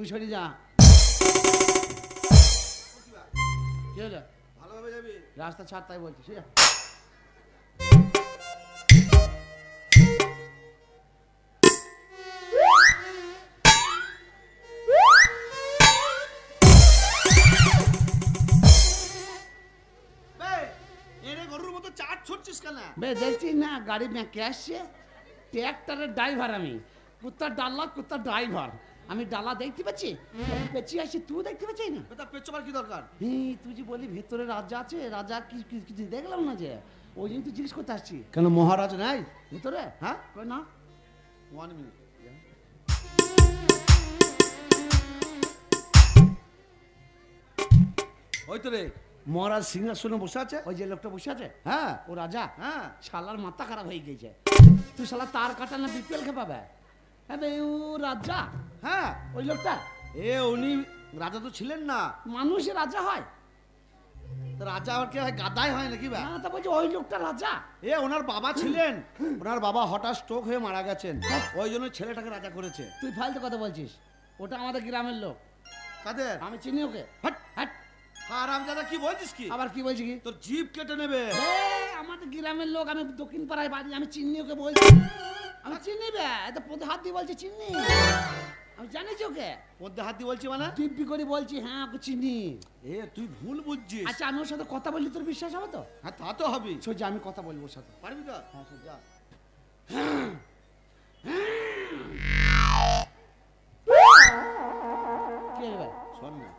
তুই সরে যা। কি হলো? ভালোভাবে যাবি। রাস্তা ছাড়, তাই বলছিস। গরুর মতো চাট ছুটছিস কেন? বে দেখছিস না গাড়ি ব্যাঁকে আসছে, ট্র্যাক্টরের ড্রাইভার আমি, কুত্তার ডাল্লা কুত্তার ড্রাইভার আমি, ডালা দেখতে পাচ্ছি পেঁচিয়ে আসছি, তুই দেখতে পাচ্ছিস না? তা পেঁচাবার কি দরকার? তুই যে বলি ভেতরে রাজা আছে, রাজা কিছু দেখলাম না যে, ওই জন্য তুই জিজ্ঞেস করতে আসছি। কেন মহারাজ নাই ভিতরে? হ্যাঁ না, 1 মিনিট। ওই তো রে মহারাজ সিংহাসনে বসে আছে, ওই যে লোকটা বসে আছে, হ্যাঁ ও রাজা। হ্যাঁ শালার মাথা খারাপ হয়ে গেছে, তুই শালা তার কাটা না বিপিএল খেপাবে? হ্যাঁ ও রাজা, হ্যাঁ ওই লোকটা। উনি রাজা তো ছিলেন না। মানুষ রাজা হয়? রাজা আর কি হয়, গাদাই হয় নাকি? না তা বলছি ওই লোকটা রাজা। ওনার বাবা ছিলেন, ওনার বাবা হঠাৎ স্ট্রোক হয়ে মারা গেছেন, ওই জন্য ছেলেটাকে রাজা করেছে। তুই ফালতু কথা বলছিস, ওটা আমাদের গ্রামের লোক। কাদের? আমি চিনি ওকে। হাট হাট, হারামজাদা, কি বলছিস? কি আবার কি বলছি? কি তোর জিভ কেটে নেবে। আমাদের গ্রামের লোক, আমি দক্ষিণ পাড়ায় বাড়ি, আমি চিনি ওকে বলছি, আমি চিনি বে, এত পদে হাত দিয়ে বলছি চিনি, আমি জানিছি ওকে। মধ্যে হাত দিয়ে বলছি মানে? দিব্যি করে বলছি হ্যাঁ ওকে চিনি। তুই ভুল বুঝছিস। আচ্ছা আমি ওর সাথে কথা বললি তোর বিশ্বাস হবে তো? হ্যাঁ তা তো হবে। সোজা আমি কথা বলবো ওর সাথে, পারবি তো? হ্যাঁ সোজা। কি রে ভাই? শোন না,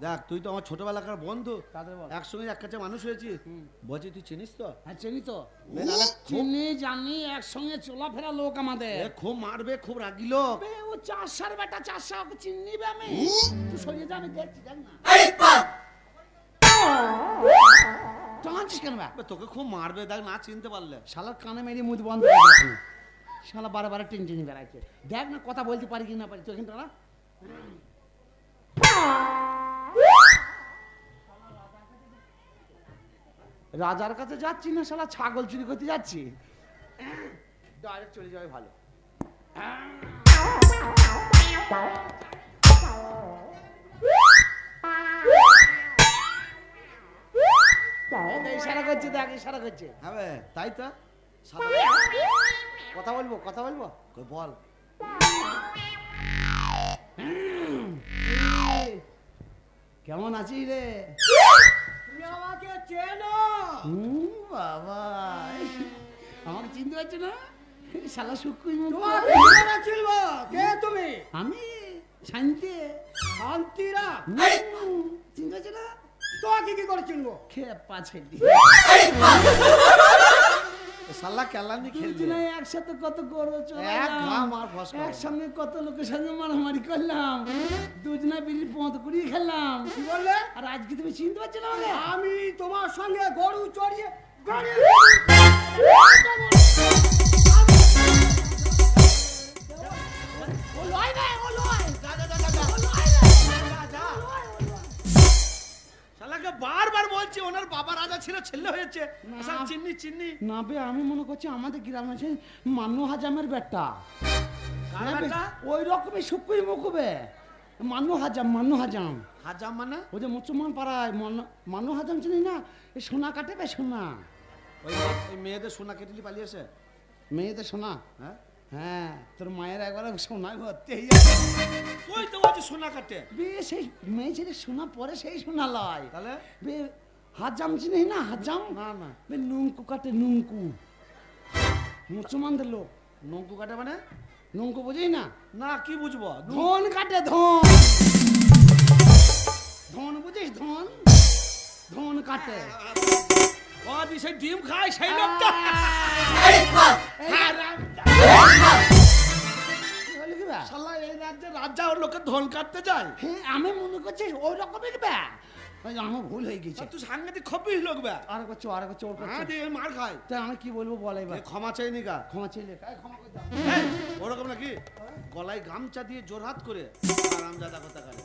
দেখ তুই তো আমার ছোটবেলাকার বন্ধু, তাদের বল। একসঙ্গে এক কাছে মানুষ হয়েছি। বলছি তুই চিনিস তো? হ্যাঁ চিনি তো, খুব চিনি জানি, একসঙ্গে চলাফেরা লোক আমাদের। খুব মারবে, খুব রাগি লোক। ও চাষার বেটা, চাষা, ওকে চিনিবে আমি। তুই সরিয়ে যা, আমি দেখছি, দেখ না টানছিস কেন? তোকে খুব মারবে, দেখ না চিনতে পারলে। শালার কানে মেরে মুখ বন্ধ করে দিয়েছে, শালা বারে বারে টেনশনই বেড়াচ্ছে। দেখ না কথা বলতে পারি কি না পারি, তুই এখানটা না। রাজার কাছে যাচ্ছি না, শালা ছাগল চুরি করতে যাচ্ছি, ডাইরেক্ট চলে যাবে ভালো। ইশারা করছে, দেখ ইশারা করছে। হ্যাঁ তাই তো, কথা বলবো, কথা বলবো, বল। কেমন আছিস রে? তুমি আমাকে চেনো? বাবা, আমাকে চিনতে পারছো না? শালা শুকুই মুখ। কে তুমি? আমি শান্তি। শান্তিরা? চিনতে পারছো না? তোকে কি করে চিনবো? খেপা ছেড়ে শালা কেলানি খেলবি না, একসাথে কত গরু একসঙ্গে, কত লোকের সঙ্গে মারামারি করলাম, দুজনা বিড়ি পথ করিয়ে খেললাম। কি বললে? আর আজকে তুমি চিনতে পারছো না আমাকে? আমি তোমার সঙ্গে গরু চড়িয়ে বারবার বলছি ওনার বাবা রাজা ছিল, ছেলে হয়েছে। চিন্নি চিন্নি না বে, আমি মনে করছি আমাদের গ্রামে আছে মান্নু হাজামের বেটা, ওই রকমই শুকুই মুখবে। মান্নু হাজাম, মান্নু হাজাম। হাজাম মানে? ওই যে মুসলমান পাড়ায় মান্নু হাজাম চিনি না? এই সোনা কাটে বে, সোনা। ওই মেয়েদের সোনা কেটে পালিয়েছে। মেয়েদের সোনা? হ্যাঁ হ্যাঁ, তোর মায়ের একবার সোনা ভর্তি। তুই তো বলছিস সোনা কাটে। বে সেই মেয়ে ছেলে সোনা পরে, সেই সোনা লয়। তাহলে বে হাজাম চিনি না? হাজাম না না, বে নুঙ্কু কাটে, নুঙ্কু। মুসলমানদের লোক। নৌকো কাটে মানে? নুঙ্কু বুঝিস না? না, কি বুঝবো? ধন কাটে, ধন। ধন বুঝিস? ধন, ধন কাটে। ও সেই ডিম খায় সেই লোকটা। শালা এই রাজ্যে রাজা ওর লোকের ধন কাটতে যায়। হ্যাঁ আমি মনে করছি ওই রকমের ব্যা, আমার ভুল হয়ে গেছে। তুই সাংঘাতিক খবিস লোক ব্যা। আর করছো, আর করছো, ওর হ্যাঁ দিয়ে মার খায়। তাই আমি কি বলবো বল এবার? ক্ষমা চাইনি গা? ক্ষমা চাইলে ক্ষমা করে দাও। ওরকম নাকি গলায় গামছা দিয়ে জোরহাত করে আরামজাদা কথা করে।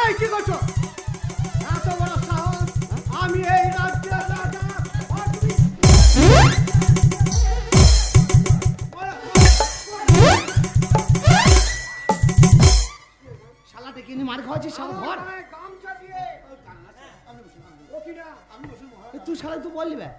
এই কি করছো? এত বড় সাহস! আমি এই রাজ্যের রাজা। মার খাওয়াচ্ছিস সারা ঘর। গামছা দিয়ে ও কি না তুই শালা তুই বললি বে,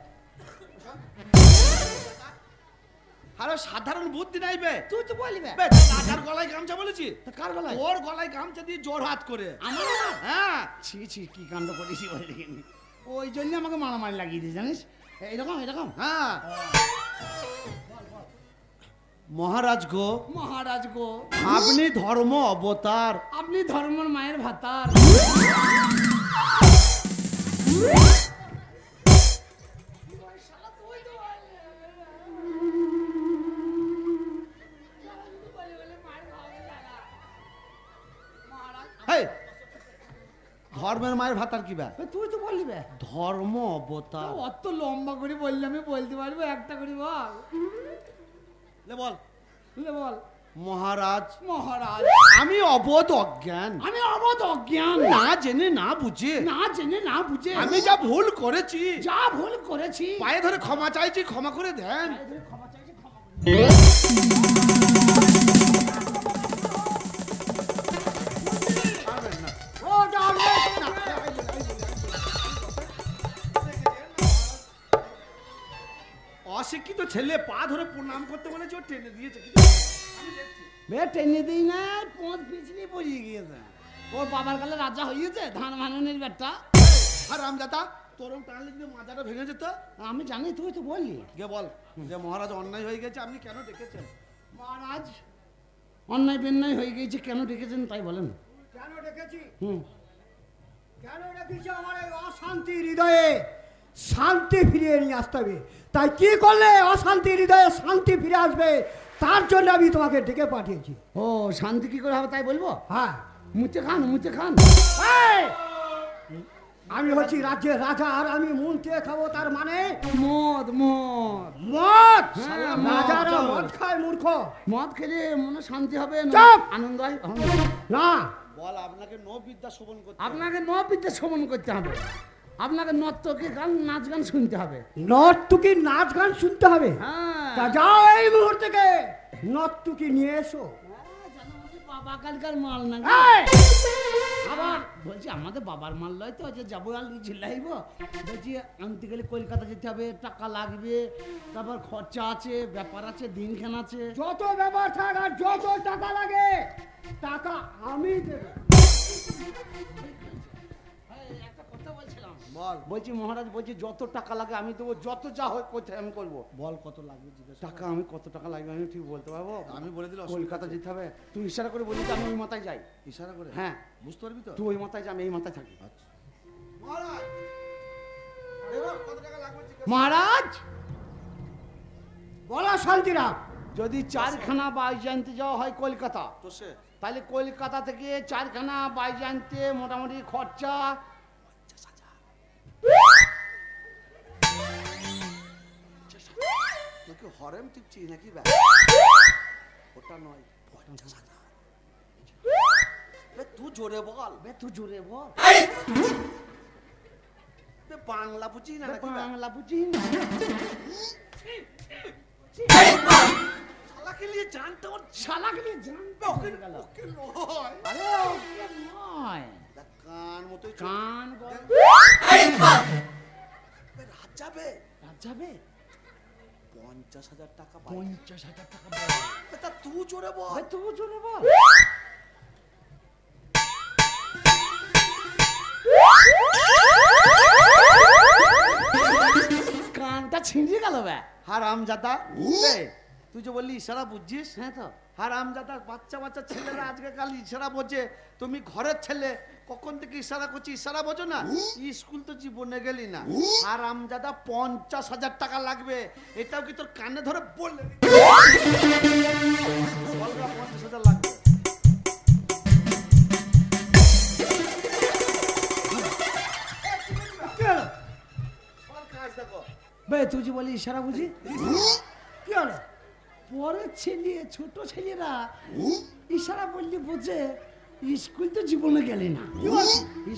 আরে সাধারণ বুদ্ধি নাই বে। তুই তো বললি বে। রাজার গলায় গামছা বলেছি, তা কার গলায়? ওর গলায় গামছা দিয়ে জোর হাত করে। আমার না? হ্যাঁ ছি ছি কি কাণ্ড করেছি বলে দেখিনি। ওই জন্য আমাকে মারামারি লাগিয়ে দিয়েছে জানিস, এরকম এরকম। হ্যাঁ মহারাজ গো, মহারাজ গো, আপনি ধর্ম অবতার, আপনি ধর্মের মায়ের ভাতার। হেই, ধর্মের মায়ের ভাতার কি ব্যা? তুই তো বললি বে। ধর্ম অবতার। অত লম্বা করে বললে আমি বলতে পারবো, একটা করে বল। লে বল। লে বল। মহারাজ মহারাজ, আমি অবোধ অজ্ঞান, আমি অবোধ অজ্ঞান, না জেনে না বুঝে না জেনে না বুঝে আমি যা ভুল করেছি যা ভুল করেছি পায়ে ধরে ক্ষমা চাইছি, ক্ষমা করে দেন। ক্ষমা চাইছি, ক্ষমা করে। পারবেন না। ও যাবে না। অশিক্ষিত ছেলে পা ধরে প্রণাম করতে বলেছে, ও টেনে দিয়েছে। বে টেনে দিই না, পোঁত পিছলি পড়িয়ে গিয়েছে। ওর বাবার কালে রাজা হয়েছে ধান ভাঙনের ব্যাটটা। আর রামজাতা তোরম টানলে যদি মাজাটা ভেঙে যেত। আমি জানি, তুই তো বললি। গে বল যে মহারাজ অন্যায় হয়ে গেছে, আপনি কেন ডেকেছেন? মহারাজ অন্যায় বেন্যায় হয়ে গেছে, কেন ডেকেছেন তাই বলেন। কেন ডেকেছি? হুম, কেন ডেকেছি? আমার এই অশান্তি হৃদয়ে শান্তি ফিরিয়ে নিয়ে আসতে হবে। তাই কি করলে অশান্তি হৃদয়ে শান্তি ফিরে আসবে, তার জন্য আমি তোমাকে ডেকে পাঠিয়েছি। ও শান্তি কি করে হবে তাই বলবো? হ্যাঁ, মুচে খান, মুচে খান। এই, আমি হচ্ছি রাজ্যের রাজা আর আমি মুনতে খাবো, তার মানে মদ মদ মদ। হ্যাঁ, রাজারা মদ। মদ খায় মূর্খ। মদ খেলে মনে শান্তি হবে, চুপ! আনন্দ হয়। না, বল আপনাকে নো বিদ্যা শোভন করতে। আপনাকে নবিদ্যা শ্রবণ করতে হবে, আপনাকে নর্তকী গান নাচ গান শুনতে হবে। নর্তুকি নাচ গান শুনতে হবে। হ্যাঁ, তা যাও এই মুহূর্তে নর্তুকি নিয়ে এসো। বাবা কালকার মাল না। এই, আবার বলছি আমাদের বাবার মাল লয় তো, যে যাবো আর ঝিলাইব। বলছি আনতে গেলে কলকাতা যেতে হবে, টাকা লাগবে, তারপর খরচা আছে, ব্যাপার আছে, দিনখান আছে। যত ব্যাপার থাক আর যত টাকা লাগে টাকা আমি দেবো। একটা কথা বলছিলাম, বল বলছি মহারাজ, বলছি যত টাকা লাগে আমি দেবো, যত যা হয় কোথায় আমি করবো। বল কত লাগবে জিজ্ঞেস টাকা আমি কত টাকা লাগবে আমি ঠিক বলতে পারবো। আমি বলে দিলে কলকাতা যেতে হবে, তুই ইশারা করে বলি যে আমি ওই মাথায় যাই। ইশারা করে। হ্যাঁ, বুঝতে পারবি তো? তুই ওই মাথায় যা, আমি এই মাথায় থাকি। আচ্ছা মহারাজ এবার কত টাকা লাগবে জিজ্ঞেস। মহারাজ বলো শান্তিরাম। যদি 4খানা বাইজ আনতে যাওয়া হয় কলকাতা, তো সে তাহলে কলকাতা থেকে 4খানা বাইজ আনতে মোটামুটি খরচা তোকে হরেম টিপছি নাকি ব্যা? ওটা নয়, 50,000। বে তুই জোরে বল, বে তুই জোরে বল। বে বাংলা বুঝি না নাকি ব্যা? বাংলা বুঝি না। শালাকে নিয়ে জানতে ওর শালাকে নিয়ে জানতে ওকে হয়ে গেল। ওকে নয়। আরে ওকে নয়, দেখ, কান মতোই চোখ। কান গল। বে রাত যাবে, রাত যাবে 50,000 টাকা পাই। 50,000 টাকা বল। বে তা তুই জোরে বল। বে তুই জোরে বল। কানটা ছিঁড়ে গেল বে। হারামজাদা, তুই যে বললি ইশারা বুঝছিস? হ্যাঁ তো, হারামজাদা, বাচ্চা বাচ্চা ছেলেরা আজকে কাল ইশারা বোঝে। তুমি ঘরের ছেলে, কখন থেকে ইশারা করছি, ইশারা বোঝো না? স্কুল তো জীবনে গেলি না। হারামজাদা 50,000 টাকা লাগবে, এটাও কি তোর কানে ধরে বললে? বল না, 50,000 লাগবে। কি হলো? বল কাজ দেখো। বে তুই যে বলি ইশারা বুঝি, কি হলো? পরের ছেলে ছোট ছেলেরা ইশারা বললে বোঝে। স্কুল তো জীবনে গেলি না,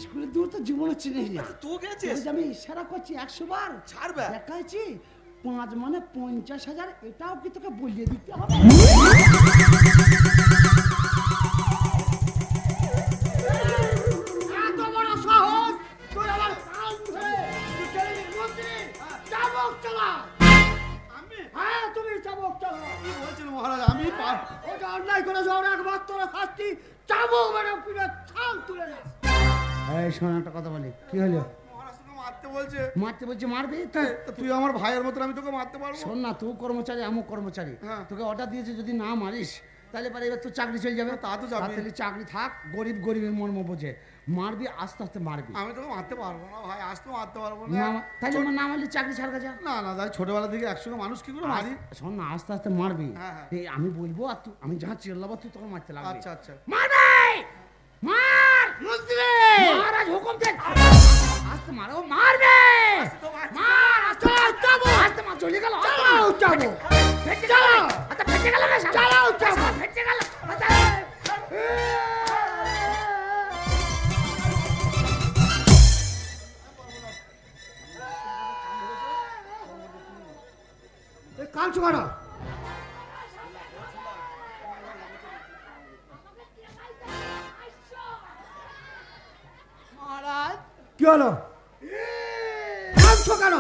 স্কুলে দূর তো জীবনে চিনিস না। তুই গেছিস? ওই যে আমি ইশারা করছি 100 বার, ছাড়বে। দেখাইছি 5 মানে 50,000, এটাও কি তোকে বলিয়ে দিতে হবে? অন্যায় করেছো, ওর একমাত্র শাস্তি চাবুক মেরে পিঠে ছাল তুলে না। এই শোন একটা কথা বলি, কি হলো? মহারাজ তোকে মারতে বলছে। মারতে বলছি মারবি তা তুই আমার ভাইয়ের মতন, আমি তোকে মারতে পারবো? শোন না, তুই কর্মচারী আমও কর্মচারী, হ্যাঁ। তোকে অর্ডার দিয়েছে যদি না মারিস তাহলে পরে এবার তোর চাকরি চলে যাবে। তা তো যাবে। তাহলে চাকরি থাক, গরিব গরিবের মর্ম বোঝে, মারবি আস্তে আস্তে মারবি। আমি তোকে মারতে পারবো না ভাই, আজ তো মারতে পারবো না না। তাহলে আমার না মারলে চাকরি ছাড় যা। না না যাই, ছোটবেলা থেকে একসঙ্গে মানুষ কি করে মারি। শোন না, আস্তে আস্তে মারবি। হ্যাঁ, হ্যাঁ। এই আমি বলবো আর তুই, আমি যা চিল্লাবো তুই তখন মারতে লাগবি। আচ্ছা আচ্ছা। মারবে, মার মন্ত্রী, মহারাজ হুকুম দে, আস্তে মারো, মারবে, মার আস্তে চাবো, আস্তে মার, চলে গেল, চালাও চাবো, ফেটে গেল, আচ্ছা ফেটে গেল রে, চালাও চাবো, ফেটে গেল, আচ্ছা কাঁদছো কেন? মহারাজ কি হলো? কাঁদছো কেন?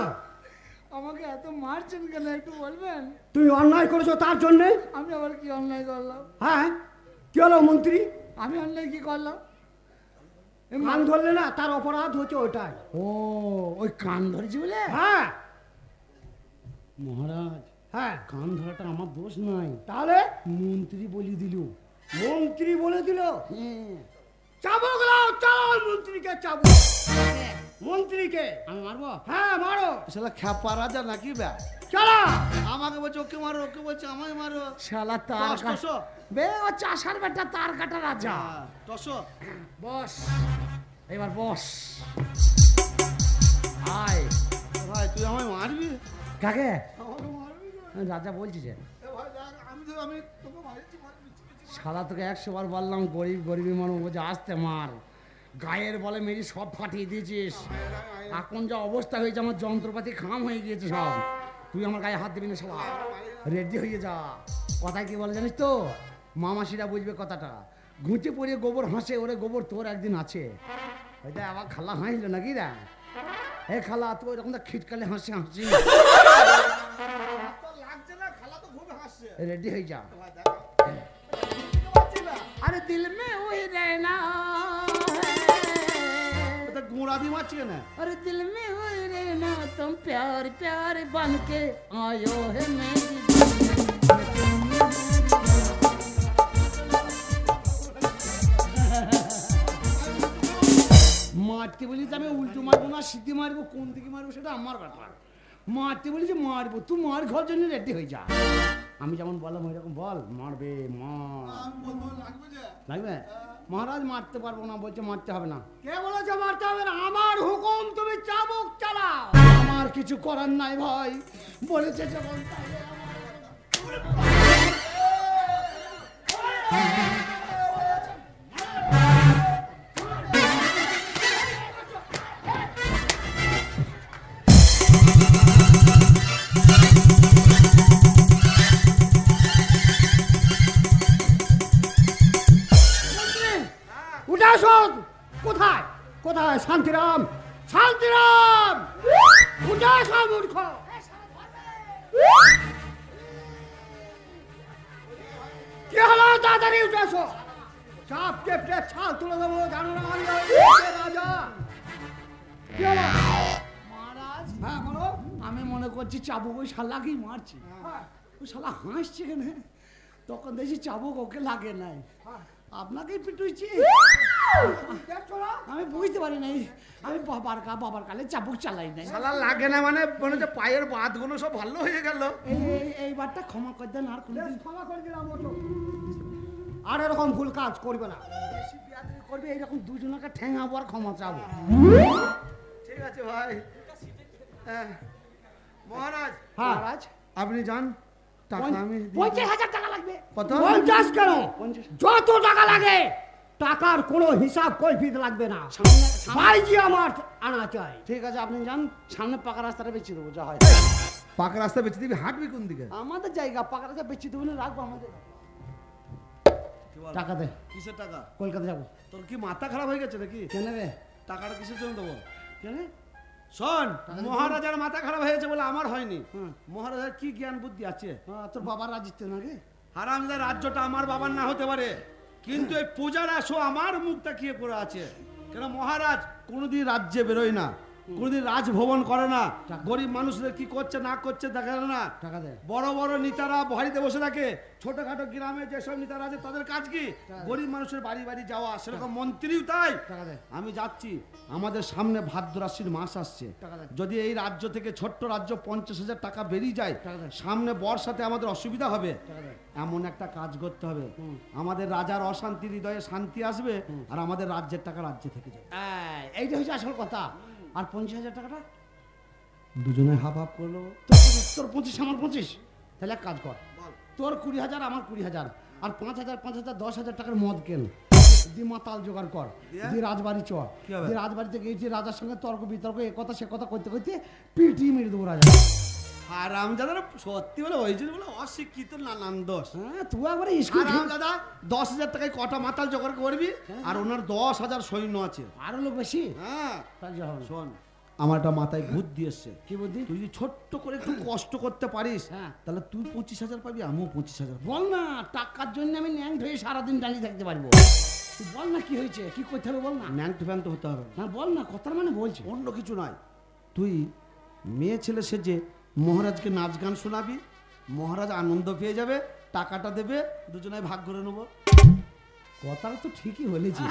আমাকে এত মারছেন কেন একটু বলবেন? তুমি অন্যায় করেছো তার জন্যে। আমি আবার কি অন্যায় করলাম? হ্যাঁ, কি হলো মন্ত্রী? আমি অন্যায় কি করলাম? কান ধরলে না, তার অপরাধ হচ্ছে ওটাই। ও ওই কান ধরেছি বলে? হ্যাঁ মহারাজ হ্যাঁ, কান ধরাটা আমার দোষ নয়, তাহলে মন্ত্রী বলি দিল। মন্ত্রী বলে দিল। হ্যাঁ, চাবুক লাও, চালাও মন্ত্রীকে চাবুক। মন্ত্রীকে আমি মারবো? হ্যাঁ মারো, শালা খ্যাপা রাজা নাকি ব্যা? চালা। আমাকে বলছে ওকে মারো, ওকে বলছে আমায় মারো। শালা তার টস, টসো। বে ও চাষার বেটা তার কাটা রাজা। টসো। বস এবার বস, আয়। ভাই তুই আমায় মারবি? কাকে? আমাকে মারবি না? রাজা বলছি যে এ ভাই দেখ, আমি তোকে মারছি, মারছি। শালা তোকে 100 বার বললাম গরিব গরিবী মানুষ বলছে আসতে মার, গায়ের বলে মেরি সব ফাটিয়ে দিয়েছিস। এখন যা অবস্থা হয়েছে আমার যন্ত্রপাতি খাম হয়ে গিয়েছে সব, তুই আমার গায়ে হাত দিবি না শালা, রেডি হয়ে যা। কথায় কি বলে জানিস তো, মামাসিরা বুঝবে কথাটা, ঘুঁচে পড়িয়ে গোবর হাসে, ওরে গোবর তোর একদিন আছে। ওইটা আবার খালা হাসলো নাকি রে? এ খালা তো এরকম খিটকালে হাসি হাসি, তোর লাগছে না, খালা তো খুব হাসছে। রেডি হয়ে যা। ভাই দেখ, পাচ্ছি না। अरे दिल में वही रहना है, তো গুঁড়া দিয়ে মারছি কেন? अरे दिल में वही रहना, तुम प्यार प्यार बन के आयो है मेरी মারতে বলি আমি উল্টো মারবো না সিদ্ধি মারবো, কোন দিকে মারবো সেটা আমার ব্যাপার। মারতে বলি যে মারবো, তুই মার খাওয়ার জন্য রেডি হয়ে যা। আমি যেমন বললাম ওই রকম বল, মারবে মার। আমি বলবো লাগবে যে। লাগবে? মহারাজ মারতে পারবো না বলছে, মারতে হবে না। কে বলেছে মারতে হবে না? আমার হুকুম, তুমি চাবুক চালাও। আমার কিছু করার নাই ভাই, বলেছে যখন তাই উঠে আসো। কোথায় কোথায় শান্তিরাম? শান্তিরাম উঠে আসো মূর্খ। কি হলো? তাড়াতাড়ি উঠে আসো। চাপ কেটে ছাল তুলে দেবো, জানো না আমি রাজা। কি হলো? মহারাজ হ্যাঁ বলো। আমি মনে করছি চাবুক ওই শালাকেই মারছি। ওই শালা হাসছে কেন? তখন দেখছি চাবুক ওকে লাগে নাই, আপনাকেই পিটুইছি। দেখছো না? আমি বুঝতে পারি নাই, আমি বাবার কালে চাবুক চালাই নাই। শালা লাগে না মানে মনে হচ্ছে পায়ের বাতগুলো সব ভালো হয়ে গেল। এইবারটা ক্ষমা করে দেন, আর কোনোদিন ক্ষমা করে দিলাম। ওঠো। আর এরকম ভুল কাজ করবে না। বেশি বিয়াদবি করবে এইরকম দুজনকে ঠেঙাবো আর ক্ষমা চাবো। ঠিক আছে ভাই। হ্যাঁ। মহারাজ, হ্যাঁ। মহারাজ আপনি যান, টাকা আমি দিয়ে 50,000 টাকা লাগবে। কত? 50 কেন? 50 যত টাকা লাগে, টাকার কোনো হিসাব কৈফিয়ত লাগবে না। সামনে বাড়িজি আমার আনা চাই। ঠিক আছে আপনি যান, সামনে পাকা রাস্তাটা বেঁচে দেবো যা হয়। পাকা রাস্তা বেঁচে দিবি, হাঁটবি কোন দিকে? আমাদের জায়গা পাকা রাস্তা বেঁচে দেবো না, রাখবো আমাদের। টাকা দে, কিসের টাকা? কলকাতা যাবো। তোর কি মাথা খারাপ হয়ে গেছে নাকি? কেন রে? টাকাটা কিসের জন্য দেবো? কেন? শোন, মহারাজার মাথা খারাপ হয়েছে বলে আমার হয়নি। হুম। মহারাজার কি জ্ঞান বুদ্ধি আছে? তোর বাবার রাজিত্ব না রে? হারামজাদা রাজ্যটা আমার বাবার না হতে পারে, কিন্তু এই পূজার আসো আমার মুখ তাকিয়ে পড়ে আছে। কেন মহারাজ কোনোদিন রাজ্যে বেরোয় না, কোনোদিন রাজভবন করে না, গরিব মানুষদের কি করছে না করছে দেখা যায় না। টাকা দেয়। বড় বড় নেতারা বাড়িতে বসে থাকে, ছোটখাটো গ্রামে যেসব নেতারা আছে তাদের কাজ কি গরিব মানুষের বাড়ি বাড়ি যাওয়া, সেরকম মন্ত্রীও তাই। আমি যাচ্ছি, আমাদের সামনে ভাদ্র আশ্বিন মাস আসছে, যদি এই রাজ্য থেকে ছোট্ট রাজ্য 50,000 টাকা বেরিয়ে যায়, সামনে বর্ষাতে আমাদের অসুবিধা হবে। এমন একটা কাজ করতে হবে, আমাদের রাজার অশান্তি হৃদয়ে শান্তি আসবে, আর আমাদের রাজ্যের টাকা রাজ্যে থেকে যাবে। এইটা হচ্ছে আসল কথা। আর 50,000 টাকাটা দুজনে হাফ হাফ করলো। তোর 25 আমার 25, তাহলে এক কাজ কর, তোর 20,000 আমার 20,000, আর 5,000 5,000 10,000 টাকার মদ কেন দি মাতাল জোগাড় কর, দি রাজবাড়ি চল, দি রাজবাড়িতে গিয়েছি রাজার সঙ্গে তর্ক বিতর্ক এ কথা সে কথা করতে করতে পিটি মেরে দেবো রাজা। হারামজাদা সত্যি বলে ওই জন্য বলে অশিক্ষিত নানান দোষ। হ্যাঁ তুই একবারে স্কুল হারামজাদা 10,000 টাকায় কটা মাতাল জোগাড় করবি, আর ওনার 10,000 সৈন্য আছে, আরো লোক বেশি। হ্যাঁ শোন, আমার একটা মাথায় বুদ্ধি এসছে। কি বুদ্ধি? তুই যদি ছোট্ট করে একটু কষ্ট করতে পারিস, তাহলে তুই 25,000 পাবি, আমিও 25,000। বল না, টাকার জন্য আমি ন্যাং ধরে সারাদিন দাঁড়িয়ে থাকতে পারবো? তুই বল না কি হয়েছে, কি করতে হবে বল না। ন্যাং ট্যাং তো হতে হবে না, বল না, কথার মানে বলছি অন্য কিছু নয়। তুই মেয়ে ছেলে সেজে মহারাজকে নাচ গান শোনাবি, মহারাজ আনন্দ পেয়ে যাবে, টাকাটা দেবে, দুজনে ভাগ করে নেবো। কথাটা তো ঠিকই বলেছিস,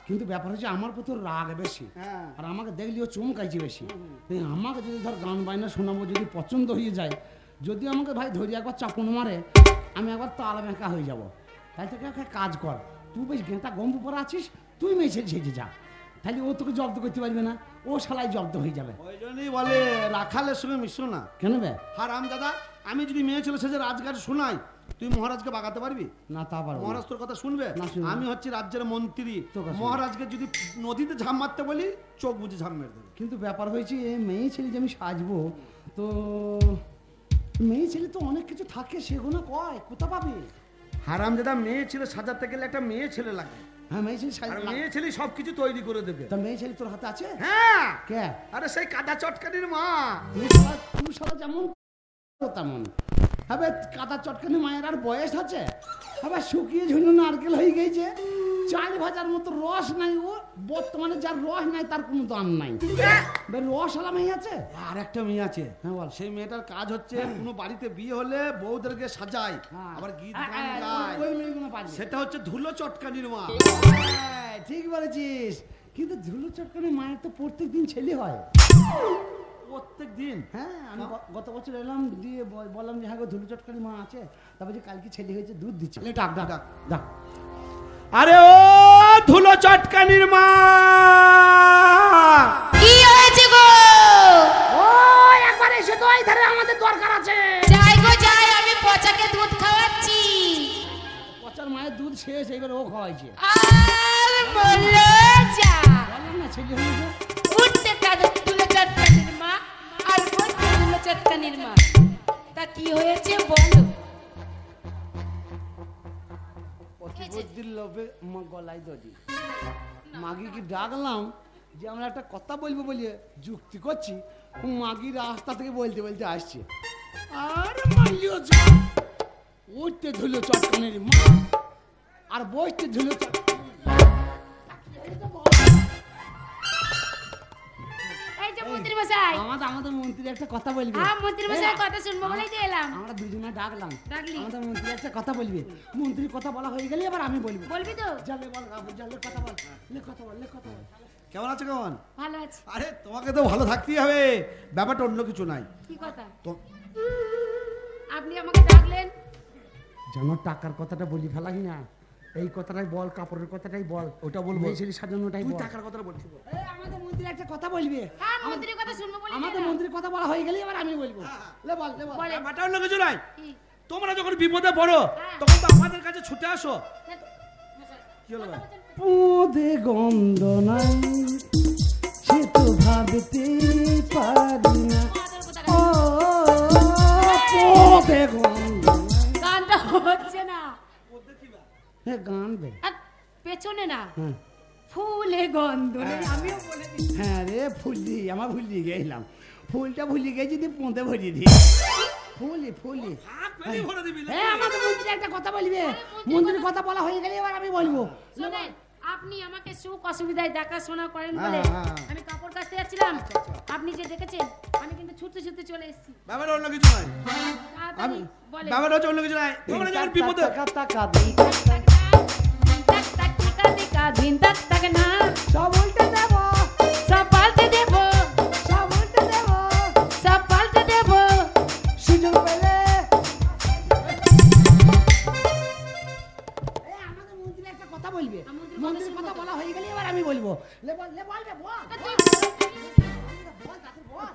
কিন্তু ব্যাপার হচ্ছে আমার প্রতি রাগ বেশি, আর আমাকে দেখলেও চমকাইছে বেশি। আমাকে যদি ধর গান বায়না শোনাবো, যদি পছন্দ হয়ে যায়, যদি আমাকে ভাই ধরে একবার চাপন মারে, আমি একবার তাল বেঁকা হয়ে যাব। তাই তোকে একটা কাজ কর, তুই বেশ গেঁতা গম্বু পরে আছিস, তুই মেয়ে ছেড়ে যা, তাহলে ও তোকে জব্দ করতে পারবে না, ও শালাই জব্দ হয়ে যাবে। ওই জন্যই বলে রাখালের সঙ্গে মিশো না। কেন বে? হারামজাদা, আমি যদি মেয়ে ছেলে সেজে রাজগান শোনাই, তুই মহারাজকে বাগাতে পারবি না? তা পারবো। মহারাজ তোর কথা শুনবে? আমি হচ্ছি রাজ্যের মন্ত্রী, শুনবে। মহারাজকে যদি নদীতে ঝাঁপ মারতে বলি, চোখ বুঝে ঝাঁপ মেরে দেবে। কিন্তু ব্যাপার হয়েছে, মেয়ে ছেলে যে আমি সাজবো, তো মেয়ে ছেলে তো অনেক কিছু থাকে, সেগুলো কয় কোথা পাবি? হারামজাদা, মেয়ে ছেলে সাজাতে গেলে একটা মেয়ে ছেলে লাগে। হ্যাঁ, মেয়ে ছেলে আর মেয়ে ছেলে সবকিছু তৈরি করে দেবে। তা মেয়ে ছেলে তোর হাতে আছে? হ্যাঁ। কে? আরে সেই কাদা চটকানির মা। তুই সারা যেমন তেমন হবে। কাদা চটকানি মায়ের আর বয়স আছে? আবার শুকিয়ে ঝুনো নারকেল হয়ে গেছে, চাল ভাজার মতো রস নাই। ও বর্তমানে যার রস নাই তার কোনো দাম নাই। রস আলা মেয়ে আছে? আর একটা মেয়ে আছে। হ্যাঁ বল। সেই মেয়েটার কাজ হচ্ছে কোনো বাড়িতে বিয়ে হলে বউদেরকে সাজায়, আবার গীত গান গায়। ওই মেয়েগুলো পারবে। সেটা হচ্ছে ধুলো চটকানির মা। ঠিক বলেছিস, কিন্তু ধুলো চটকানি মায়ের তো প্রত্যেক দিন ছেলে হয়। প্রত্যেক দিন? হ্যাঁ, আমি গত বছর এলাম, দিয়ে বললাম যে হ্যাঁ গো ধুলো চটকানি মা আছে, তারপর যে কালকে ছেলে হয়েছে, দুধ দিচ্ছে। ডাক ডাক ডাক ডাক। আরে ও ধুলো চটকানির মা, কি হয়েছে গো? ও একবার এসে তো এই ধারে, আমাদের দরকার আছে। যাই গো যাই, আমি পচাকে দুধ খাওয়াচ্ছি। পচার মায়ের দুধ শেষ, এইবার ও খাওয়াইছে। আর বললো যা, বললাম না ছেলে হয়েছে। উঠতে কাঁদো ধুলো চটকানির মা, আর বলতে ধুলো চটকানির মা। তা কি হয়েছে বলো? বুদ্ধির লোভে গলায় দড়ি। মাগিকে ডাকলাম যে আমরা একটা কথা বলবো বলিয়ে যুক্তি করছি, মাগি রাস্তা থেকে বলতে বলতে আসছে। আর মাগিও উঠতে ধুলো চটকানির মা, আর বসতে ধুলো এই যে মন্ত্রী মশাই, আমাদের মন্ত্রী একটা কথা বলবে। হ্যাঁ, মন্ত্রী মশাই কথা শুনবো বলেই তো এলাম। আমরা দুজনে ডাকলাম, ডাকলি? আমাদের মন্ত্রী একটা কথা বলবে। মন্ত্রীর কথা বলা হয়ে গেলে এবার আমি বলবো। বলবি তো? জানলে বল, জানলে কথা বল, লে কথা বল, লে কথা বল। কেমন আছে? কেমন? ভালো আছে। আরে তোমাকে তো ভালো থাকতেই হবে, ব্যাপারটা অন্য কিছু নাই। কি কথা? তো আপনি আমাকে ডাকলেন? জানো টাকার কথাটা বলি ফেলাই না, এই কথাটাই বল, কাপড়ের কথাটাই বল, ওটা বলবো, ছেলে সাজানোটাই বল। টাকার কথাটা বলছি। আমাদের মন্ত্রী একটা কথা বলবে। হ্যাঁ, মন্ত্রীর কথা শুনবো বলেই তো আমাদের এলাম। মন্ত্রীর কথা বলা হয়ে গেলে এবার আমি বলবো। লে বল, লে বল। বলেন। ব্যাপারটা অন্য কিছু নাই। কি? তোমরা যখন বিপদে পড়ো, হ্যাঁ। তখন তো আমাদের কাছে ছুটে আসো। কি হলো ভাই? পদে গন্ধ নাই, সে তো ভাবতে পারি না। ও পদে গন্ধ নাই। গানটা হচ্ছে না। গান বে। আর পেছনে না, হ্যাঁ ফুলে গন্ধ নেই। আমিও বলে দিই। হ্যাঁ রে, ফুলি আমার ভুলিয়ে গেলাম, ফুলটা ভুলিয়ে গেছি, দিয়ে পোঁতে ভরিয়ে দিই। ফুলি ফুলি ভাগ পেলি ভরে দিবি না? হ্যাঁ আমাদের মন্ত্রী একটা কথা বলবে। মন্ত্রী মন্ত্রীর কথা বলা হয়ে গেলে এবার আমি বলবো। শোনেন, আপনি আমাকে সুখ অসুবিধায় দেখাশোনা করেন বলে হ্যাঁ, হ্যাঁ। আমি কাপড় কাচতে যাচ্ছিলাম, আপনি যে দেখেছেন আমি কিন্তু ছুটতে ছুটতে চলে এসেছি। ব্যাপারটা অন্য কিছু নয়, তাড়াতাড়ি বলেন। ব্যাপারটা হচ্ছে অন্য কিছু নয়। তোমরা যখন বিপদে তাক তাক টিকা টিকা ধিন তাক তাক না, সব উল্টে দেব, সব পাল্টে দেব, সব উল্টে দেব, সব পাল্টে দেব। সুযোগ পেলে। এই আমাদের মন্ত্রী একটা কথা বলবে। মন্ত্রীর মন্ত্রীর কথা কথা বলা হয়ে গেলে এবার আমি বলবো। লে বল লে বলবে বল।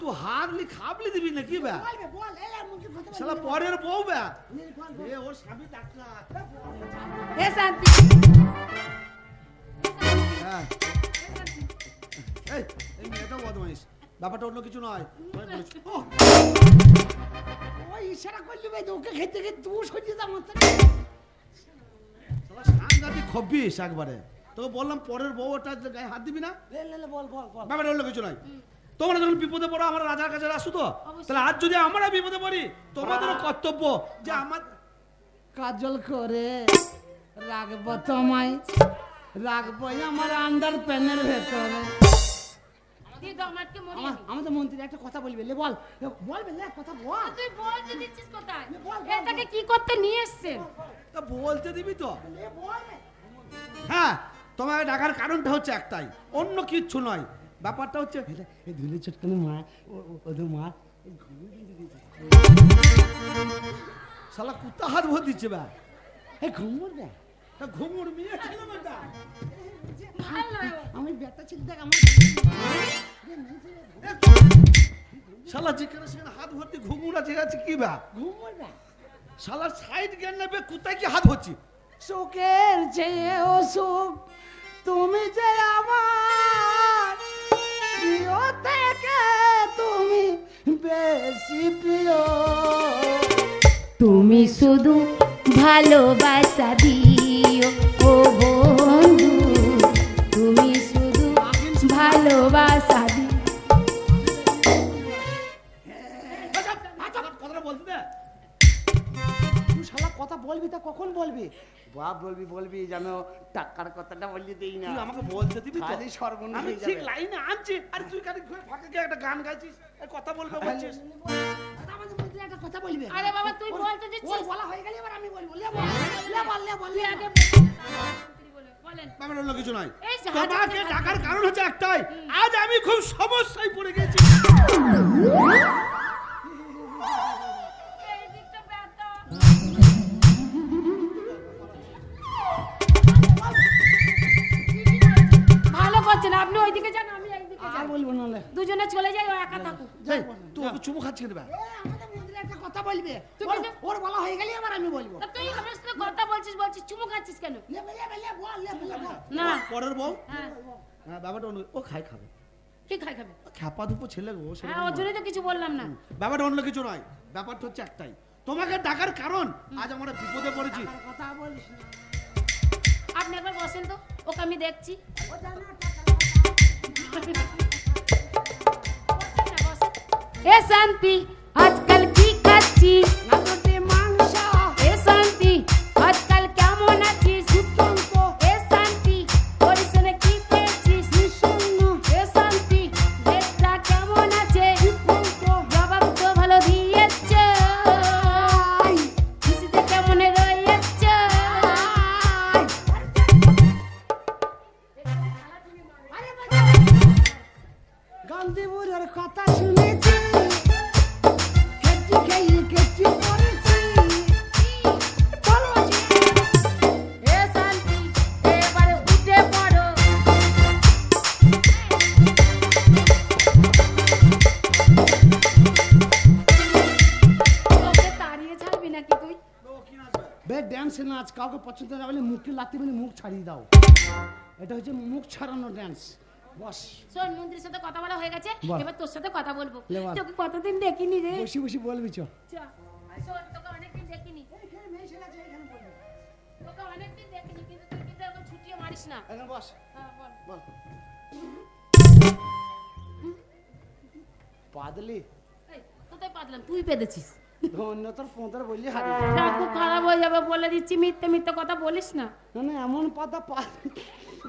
তুই হারলি খাবলি দিবি না কি ব্যা? বলবে বল এই মন্ত্রীর কথা বলবে। শালা পরের বউ ব্যা। বল, বল। এ ওর স্বামী ডাক্তার। এ শান্তি, হ্যাঁ এই মেয়েটাও বদমাইশ। ব্যাপারটা অন্য কিছু নয়। ওই ইশারা করলি ভাই ওকে খেতে খেতে তুই সরিয়ে যা মত। শালা সাংঘাতিক খব্বিস একবারে। তোকে বললাম পরের বউ ওটা গায়ে হাত দিবি না। লে লে লে বল বল বল। ব্যাপারটা অন্য কিছু নয়। তোমরা যখন বিপদে পড়ো আমরা রাজার কাছে আসো তো, তাহলে আজ যদি আমরা বিপদে পড়ি তোমাদেরও কর্তব্য যে আমার কাজল করে রাখবো তোমায়, রাখবো আমার আন্ডার প্যানের ভেতরে। দিয়ে দাও আমাকে মরিয়ে দিই। আমাদের মন্ত্রী একটা কথা বলবে। লে বল বলবে লে কথা বল। তুই বলতে দিচ্ছিস কোথায়? বল, বল, এটাকে কি করতে নিয়ে এসেছেন? তা বলতে দিবি তো। লে বল। হ্যাঁ, তোমাকে ডাকার কারণটা হচ্ছে একটাই, অন্য কিচ্ছু নয়। ব্যাপারটা হচ্ছে এই ধুলে চটকানি মা ওদের মা শালা কুত্তা হাত ভর দিচ্ছে ব্যা। এই ঘুমোর দে। তা ঘুমুর মেয়ে ছিল বেটা। ভালো। আমি বেটা ছিল দেখ আমার শালা যেখানে সেখানে হাত ভর্তি ঘুমুর আছে আছে কি ব্যা? ঘুমোর দে। শালা সাইড জ্ঞান নেবে কোথায় কি হাত হচ্ছে? সুখের চেয়ে ও সুখ তুমি যে আমার প্রিয় থেকে তুমি বেশি প্রিয়। তুমি শুধু ভালোবাসা দিও ও বন্ধু, তুমি শুধু ভালোবাসা দিও। কথাটা বলতে দে। তুই শালা কথা বলবি তা কখন বলবি? বাপ বলবি বলবি যেন টাকার কথাটা বললি দেই না। তুই আমাকে বলতে দিবি তো? খালি সর্বনাশ আমি হয়ে ঠিক যাবে। লাইনে আনছি আর তুই খালি ফাঁকে গিয়ে একটা গান গাইছিস, এই কথা বলবে বলছিস। আমাদের মন্ত্রী একটা কথা বলবে। আরে বাবা তুই ওর- বলতে দিচ্ছিস? ওর বলা হয়ে গেলে এবার আমি বলবো। লে বল লে বল লে বল তুই লে আগে বল। বলেন। ব্যাপার অন্য কিছু নয়। এই জাহাজ তোমাকে আছে, ডাকার কারণ হচ্ছে একটাই, আজ আমি খুব সমস্যায় পড়ে গেছি। এই দিকটা ব্যথা। ভালো করছেন আপনি, ওইদিকে যান আমি এইদিকে আর যাই। বলবো না লে। দুজনে চলে যাই, ও একা থাকুক। এই, তুই ওকে চুমু খাচ্ছিস কেন ব্যা? আমাদের মন্ত্রী একটা কথা বলবে। তুই ওর- কিন্তু- ওর বলা হয়ে গেলে এবার আমি বলবো। তা তুই আমার সাথে কথা বলছিস চুমু খাচ্ছিস কেন? লে লে লে বল লে বল। না। পরের বউ? হ্যাঁ, হ্যাঁ, ব্যাপারটা অন্য, ও খাই খাবে। কি খাই খাবে? ও খ্যাপা ধুপো ছেলে গো, হ্যাঁ, সেরকম ওর নয়। জন্যই তো কিছু বললাম না। ব্যাপারটা অন্য কিছু নয়। ব্যাপারটা হচ্ছে একটাই, তোমাকে ডাকার কারণ আজ আমরা বিপদে পড়েছি। আর কথা বলিস না। আপনি একবার বসেন তো, ওকে আমি দেখছি। ও জানো বসেন না, বসেন। এ শান্তি আজকাল কি খাচ্ছিস? না রুটি মাংস এ শান্তি আজকাল কেমন আছিস? দুর্দান্ত এ শান্তি পরিশনে কি খেয়েছিস? নিঃসন্ন এ শান্তি দেশটা কেমন আছে? বিভ্রান্ত জবাব তো ভালো দিয়েছে, খুশিতে কেমন রয়েছে? গান্ধীপুরের কথা শুনেছি, খেয়েছি খেয়ে খেয়েছি পড়েছি। বলবো যে, এ শান্তি এবারে উঠে পড়ো। ওকে তাড়িয়ে ছাড়বি নাকি তুই? বে ড্যান্স নাচ কাউকে পছন্দ না বলে মুখে লাগতে বলে মুখ ছাড়িয়ে দাও। এটা হচ্ছে মুখ ছাড়ানো ড্যান্স। বস শোন, মন্ত্রীর সাথে কথা বলা হয়ে গেছে, বল। এবার তোর সাথে কথা বলবো। লে বল। তোকে কতদিন দেখিনি রে। বসি বসি বলবি চ। চল, শোন, তোকে অনেকদিন দেখিনি। তোকে অনেকদিন দেখিনি, কিন্তু তুই কিন্তু এখন ছুটিয়ে মারিস না। এখানে বস হ্যাঁ, বল। বল। পাদলি এই, কোথায় পাতলাম? তুই পেদেছিস। ধন্য তোর পোঁতার বললি হারি খুব খারাপ হয়ে যাবে বলে দিচ্ছি, মিথ্যে মিথ্যে কথা বলিস না। না এমন পাতা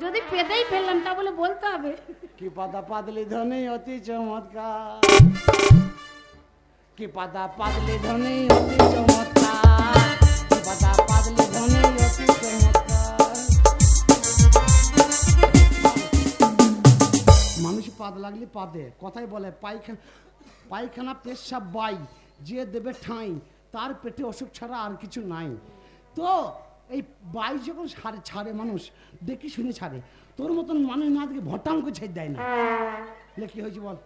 যদি পেতেই ফেললাম তা বলে বলতে হবে। কি পাতা পাতলি ধনে অতি চমৎকার, কি পাতা পাতলি ধনে অতি চমৎকার, কি পাতা পাতলি ধনে অতি চমৎকার। মানুষ পাত লাগলে পাতে, কথাই বলে পায়খানা পেশাব বাই, যে দেবে ঠাঁই তার পেটে অসুখ ছাড়া আর কিছু নাই। তো এই বাই যখন ছাড়ে মানুষ দেখি শুনে ছাড়ে, তোর মতন মানুষ না দেখে ভটাঙ্ক ছেড়ে দেয় না। কি হয়েছে বল?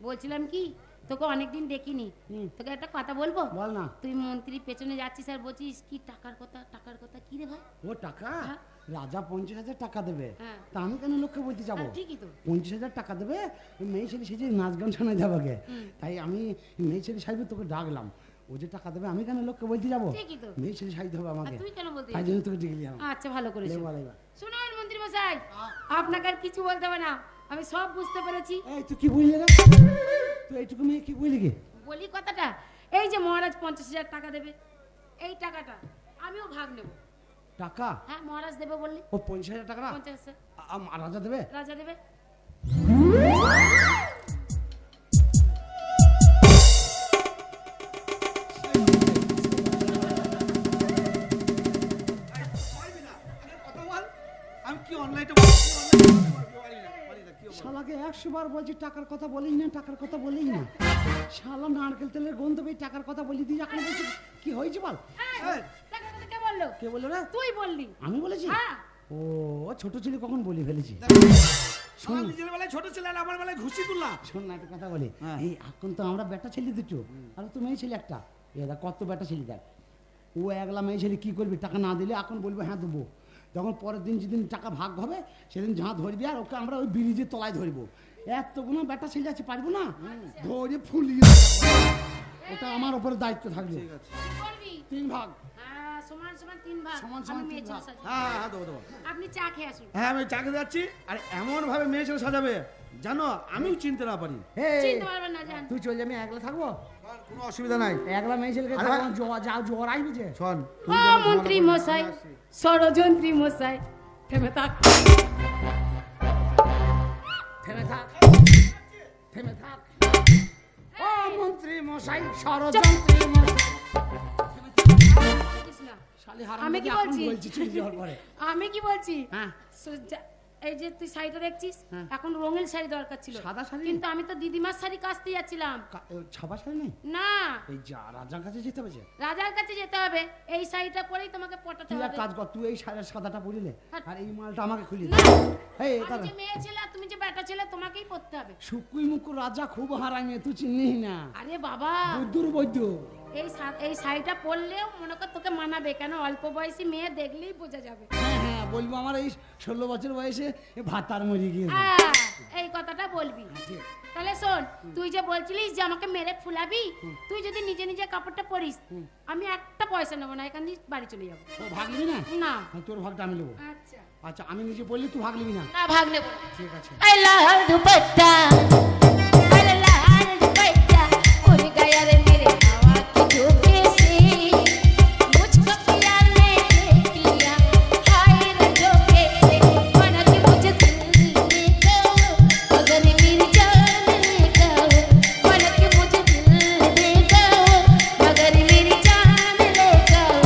বলছিলাম কি, তোকে অনেকদিন দেখিনি, তোকে একটা কথা বলবো? বল না। তুই মন্ত্রীর পেছনে যাচ্ছিস আর বলছিস কি টাকার কথা, টাকার কথা কি রে ভাই? ও টাকা, রাজা 50,000 টাকা দেবে, হ্যাঁ। তা আমি কেন লোককে বলতে যাবো? ঠিকই তো, 50,000 টাকা দেবে, মেয়ে ছেলে সেজে নাচ গান শোনা যাবে, তাই আমি মেয়ে ছেলে সাহেব তোকে ডাকলাম। ও যে টাকা দেবে আমি কেন লোককে বলতে যাবো? ঠিকই তো, মেয়ে ছেলে সাহিত্য হবে আমাকে, তুই কেন বলতে তাই জন্য তোকে ডেকে নিলাম। আচ্ছা ভালো করেছিস। এবার শুনুন মন্ত্রী মশাই, আপনাকে আর কিছু বলতে হবে না, আমি সব বুঝতে পেরেছি। এই তুই কি বুঝলি রে? তুই এইটুকু মেয়ে কি বুঝলি কি? বলি কথাটা, এই যে মহারাজ 50,000 টাকা দেবে, এই টাকাটা আমিও ভাগ নেব। টাকা? হ্যাঁ মহারাজ দেবে বললি। ও 50,000 টাকা 50,000 রাজা দেবে? রাজা দেবে। আমি কি অনলাইনে শালাকে 100 বার বলছি টাকার কথা বলিস না, টাকার কথা বলিস না। শালা নারকেল তেলের গন্ধ পেয়ে টাকার কথা বলি দিই, এখন বলছি কি হয়েছে বল? টাকার কথা কে বললো? কে বললো রে? তুই বললি। আমি বলেছি? হ্যাঁ। ও ছোট ছেলে কখন বলি ফেলেছি। আমার নিজের বেলায় ছোট ছেলে, আমার বেলায় ঘুষি তুললাম। শোন না একটা কথা বলি, এই এখন তো আমরা বেটা ছেলে দুটো আর তো মেয়ে ছেলে একটা, এরা কত বেটা ছেলে দেখ। ও একলা মেয়ে ছেলে কি করবি? টাকা না দিলে এখন বলবো হ্যাঁ দেবো, যখন পরের দিন যেদিন টাকা ভাগ হবে সেদিন ঝাঁ ধরবি আর ওকে আমরা ওই ব্রিজের তলায় ধরবো। এতগুলো বেটা ছেলে আছে, পারবো না ধরে ফুলিয়ে, ওটা আমার উপরে দায়িত্ব থাকবে। ঠিক আছে, কি করবি? 3 ভাগ। হ্যাঁ সমান সমান 3 ভাগ। সমান সমান আমি মেয়ে 3 ছেলে ভাগ। সাজাবো। হ্যাঁ হ্যাঁ দেবো দেবো। আপনি চা খেয়ে আসুন। হ্যাঁ আমি চাকরি যাচ্ছি, আর এমন ভাবে মেয়ে ছেলে সাজাবে জানো আমিও চিনতে না পারি। এই, চিনতে পারবেন না জান। তুই চলে যাবি, একলা থাকবো, কোনো অসুবিধা নাই। একলা মেয়ে ছেলেকে আরে থাকবো, জ্বর আসবে যে। শোন ও মন্ত্রী মশাই, ষড়যন্ত্রী মশাই, থেমে থাক। থেমে থাক, থেমে থাক। ও মন্ত্রী মশাই, ষড়যন্ত্রী মশাই। কৃষ্ণা, শালি হারাম আমি কি দেখে এখন বলছি? বলছি চলে যাওয়ার পরে। আমি কি বলছি? হ্যাঁ। এই যে তুই শাড়িটা দেখছিস, হ্যাঁ। এখন রঙিন শাড়ি দরকার ছিল, সাদা শাড়ি? কিন্তু আমি তো দিদিমার শাড়ি কাচতে যাচ্ছিলাম। ছাপা শাড়ি নেই? না, এই যা রাজার কাছে যেতে হবে যে। রাজার কাছে যেতে হবে, এই শাড়িটা পরেই তোমাকে পটাতে তুই এক হবে। কাজ কর, তুই এই সাদাটা পরিলে হ্যাঁ। আর এই মালটা আমাকে খুলে দে। না, এই আমি তাহলে যে মেয়ে ছেলে আর তুমি যে বেটা ছেলে, তোমাকেই পরতে হবে। শুকুই মুকু রাজা খুব হারাঙে, তুই চিনিস না। আরে বাবা, বৈদ্যুর বৈদ্য। এই শাড়িটা পরলেও মনে কর তোকে মানাবে, কেন অল্প বয়সী মেয়ে দেখলেই বোঝা যাবে। হ্যাঁ বলবো আমার এই 16 বছর বয়সে ভাতার মরে গিয়েছে। হ্যাঁ, এই কথাটা বলবি। তাহলে শোন, তুই যে বলছিলিস যে আমাকে মেরে ফুলাবি, তুই যদি নিজে নিজে কাপড়টা পরিস, আমি একটা পয়সা নেবো না, এখান দিয়ে বাড়ি চলে যাবো। ও ভাগ নিবি না? না। তোর ভাগটা আমি নেবো। আচ্ছা, আচ্ছা আমি নিজে বললি তুই ভাগ নিবি না? না ভাগ নেবো না। ঠিক আছে। I love dupatta, I love दुपट्टा, उड़ गया रे मेरे हवा की झोंके से, मुझको प्यार ने देख लिया, हाय रे झोंके से, माना कि मुझे दिल ले गओ, मगर मेरी जान ले गओ, माना कि मुझे दिल ले गओ, मगर मेरी जान ले गओ।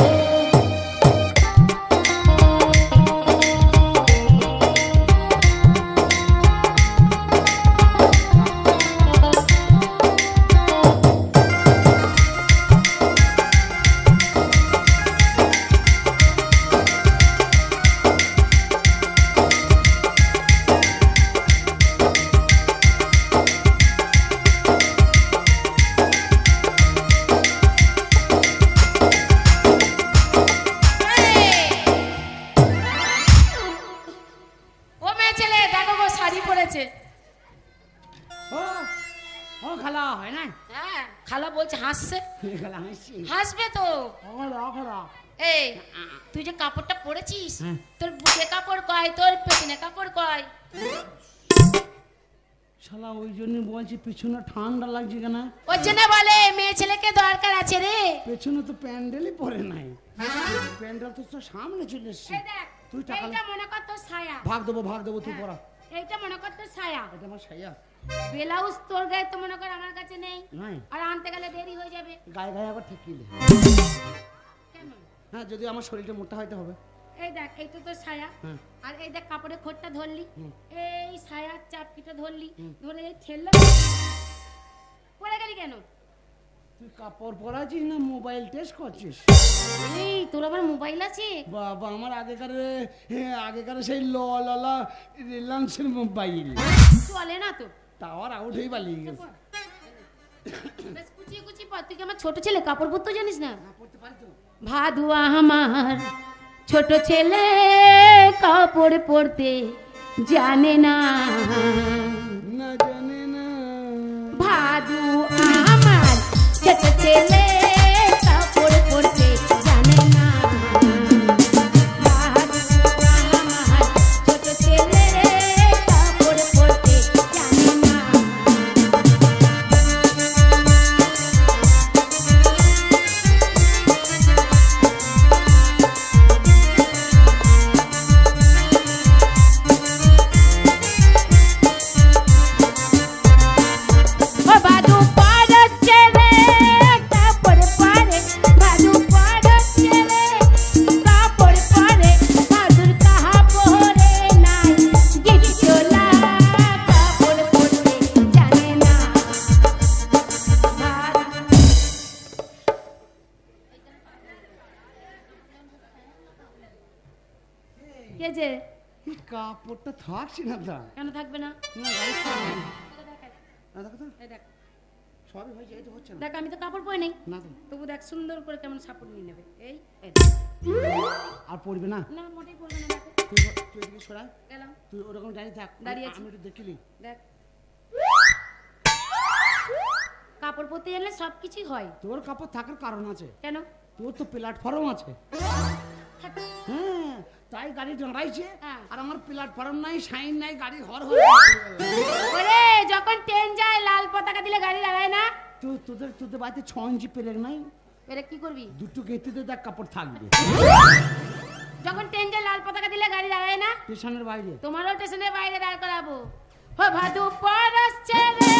ও মেয়ে ছেলে দেখো গো, শাড়ি পরেছে। ও ও খালা হয় না? হ্যাঁ, খালা বলছে হাসছে। খালা হাসছি। হাসবে তো। খালা এই তুই যে কাপড়টা পরেছিস, হ্যাঁ। তোর বুকে কাপড় কয়, তোর পেছনে কাপড় কয়? শালা ওই জন্য বলছি পেছনে ঠান্ডা লাগছে কেন? ওর জন্য বলে মেয়ে ছেলেকে দরকার আছে রে। পেছনে তো প্যান্ডেলই পরে নাই, প্যান্ডেল তো তোর সামনে চলে এসছে। এই দেখ, তুই টাকা এইটা মনে কর তোর ছায়া। ভাগ দেবো তুই পড়া। এইটা মনে কর তোর ছায়া। এটা আমার ছায়া। ব্লাউজ তোর গায়ে তো মনে কর আমার কাছে নেই, নাই আর আনতে গেলে দেরি হয়ে যাবে। গায়ে গায়ে আবার ঠেকিলে। কেন? হ্যাঁ, যদি আমার শরীরটা মোটা হইতে হবে। এই দেখ, এই তো তোর ছায়া। হ্যাঁ। আর এই দেখ কাপড়ের খোঁটটা ধরলি, এই ছায়ার চাপকিটা ধরলি, ধরে এই ঠেললো। পড়ে গেলি কেন? তুই কাপড় পরাছিস না মোবাইল টেস্ট করছিস? এই তোর আবার মোবাইল আছে? বাবা, আমার আগেকার সেই ললা রিলায়েন্সের মোবাইল চলে না তো, টাওয়ার আউট হয়ে পালিয়ে গেছে। বেশ কুচিয়ে কুচিয়ে পর। তুই কি আমার ছোট ছেলে, কাপড় পরতে জানিস না? পড়তে পারি তো। ভাদুয়া আমার ছোট ছেলে কাপড় পরতে জানে না, না জানে না। ভাদু আমার ছোট ছেলে কাপড় পরতে জানে না, ভাদু আমার ছোট ছেলে কাপড় পরতে জানে না। ও ভাদু পরছে রে কাপড় পরে, ভাদু পরছে রে কাপড় পরে, ভাদুর কাহা পরে নাই গিট চোলা কাপড় পরতে জানে না। কে যে এই কাপড়টা থাকছে না দা। কেন থাকবে না? না, গাড়ি খারাপ হয়নি। না, দেখো তো, এই দেখ, সবই হয়েছে, এই তো হচ্ছে না। দেখ আমি তো কাপড় পরে নেই, না তো, তবু দেখ সুন্দর করে কেমন সাপোর্ট নিয়ে নেবে। এই এই আর পড়বে না। না, মোটেই পরবে না। দেখো, তুই এদিকে সরা, গেলাম, তুই ওরকম দাঁড়িয়ে থাক। দাঁড়িয়ে আছি। আমি একটু দেখিলি। দেখ কাপড় পরতে জানলে সব কিছুই হয়। তোর কাপড় থাকার কারণ আছে, কেন? তোর তো প্ল্যাটফর্ম আছে। হ্যাঁ, তাই গাড়ি দাঁড়াইছে। হ্যাঁ। আর আমার প্ল্যাটফর্ম নাই, সাইন নাই, গাড়ি হর ওরে যখন ট্রেন যায় লাল পতাকা দিলে গাড়ি দাঁড়ায় না? তোদের বাড়িতে 6 ইঞ্চি পেরেক নাই? এরে কি করবি? দুটো গেটিতে দেখ কাপড় থাকবে। যখন ট্রেন যায় লাল পতাকা দিলে গাড়ি দাঁড়ায় না? স্টেশনের বাইরে। তোমারও স্টেশনের বাইরে দাঁড় করাবো। ও ভাদু পরছে রে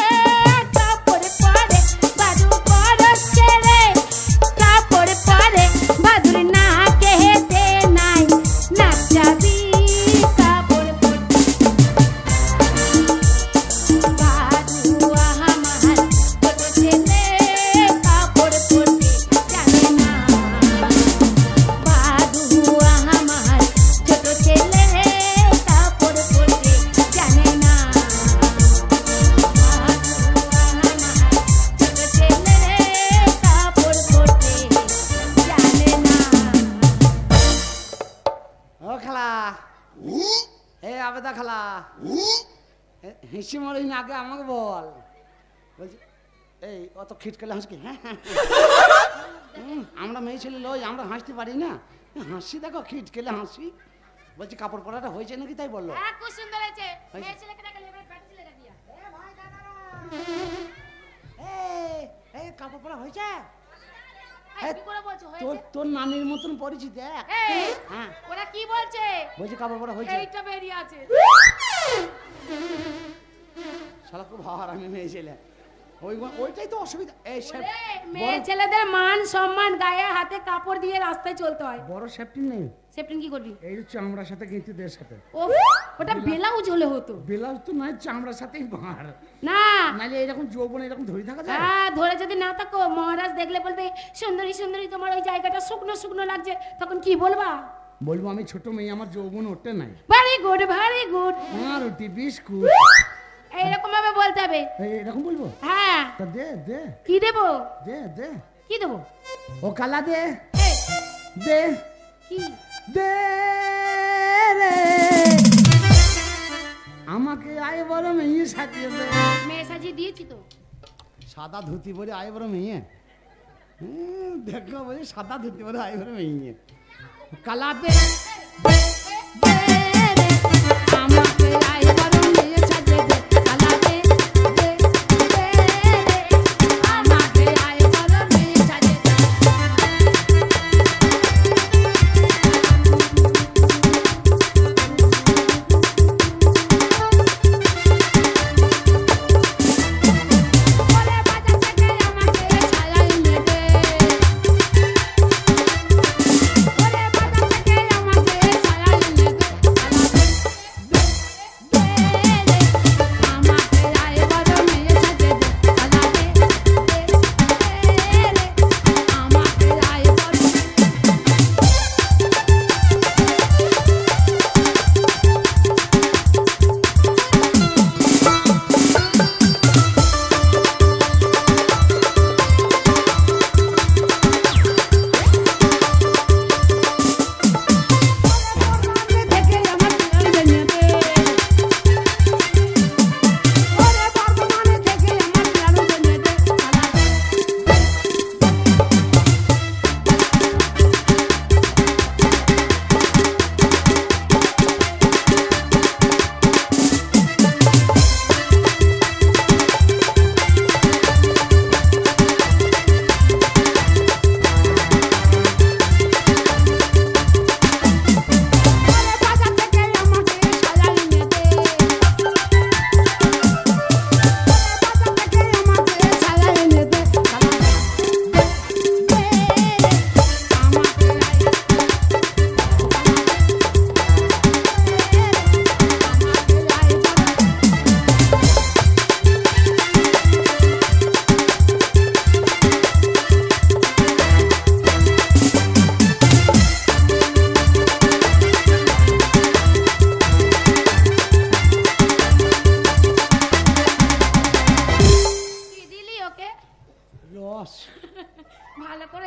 কাপড় পরে, ভাদু পরছে রে কাপড় পরে, ভাদুর না কেতে নাই নাচাবি কাপড় পরতে। ভাদু আমার ছোট ছেলে কাপড় পরতে জানে না, ভাদু আমার ছোট ছেলে কাপড় পরতে জানে না, ছোট ছেলে কাপড় পরতে জানে না। ও খালা, এ আবেদা খালা, হেসে মরিস না, আগে আমাকে বল। বলছি এই অত খিটকেলে হাসকি। হ্যাঁ, আমরা মেয়ে ছেলে লই, আমরা হাসতে পারি না। হাসি দেখো, খিটকেলে হাসি। বলছি কাপড় পরাটা হয়েছে নাকি, তাই বললো। হ্যাঁ, খুব সুন্দর হয়েছে। মেয়ে ছেলেকে দেখালে এবার ব্যাটা ছেলেকে দিয়া। এই কাপড় পরা হয়েছে? এই, কি করে বলছো হয়েছে? তোর নানির মতন পরিচিত দেখ। এই, হ্যাঁ, ওরা কি বলছে? বলছি কাপড় পরা হয়েছে। এইটা বেরিয়ে আছে। শালা খুব ভার, আমি মেয়ে ছেলে, ওইটাই তো অসুবিধা। এই ওরে, মেয়ে ছেলেদের মান সম্মান, গায়ে হাতে কাপড় দিয়ে রাস্তায় চলতে হয়। বড় সেফটি নেই। সেপ্টেন কি করবি? এই চামড়ার সাথে গেঁথিদের সাথে। ও, ওটা ব্লাউজ হলে হতো। ব্লাউজ তো নয়, চামড়ার সাথেই ভার। না, নাহলে এরকম যৌবন এরকম ধরে থাকা যায়? হ্যাঁ, ধরে যদি না থাকো, মহারাজ দেখলে বলবে সুন্দরী সুন্দরী তোমার ওই জায়গাটা শুকনো শুকনো লাগছে, তখন কি বলবা? বলবো আমি ছোট মেয়ে, আমার যৌবন ওঠে নাই। Very good, very good. রুটি বিস্কুট এইরকম ভাবে বলতে হবে। এরকম বলবো? হ্যাঁ। তা দে দে কি দেবো? দে দে। কি দেবো? ও কালা দে এই, দে কি? দে রে, আমাকে আয় বড় মেয়ে সাজিয়ে দে। মেয়ে সাজিয়ে দিয়েছি তো। সাদা ধুতি পরে আয় বড় মেয়ে। দেখো বলে সাদা ধুতি পরে আয় বড় মেয়ে। কালা দে দে রে, আমাকে আয় বড় মেয়ে সাজিয়ে দে। কালা দে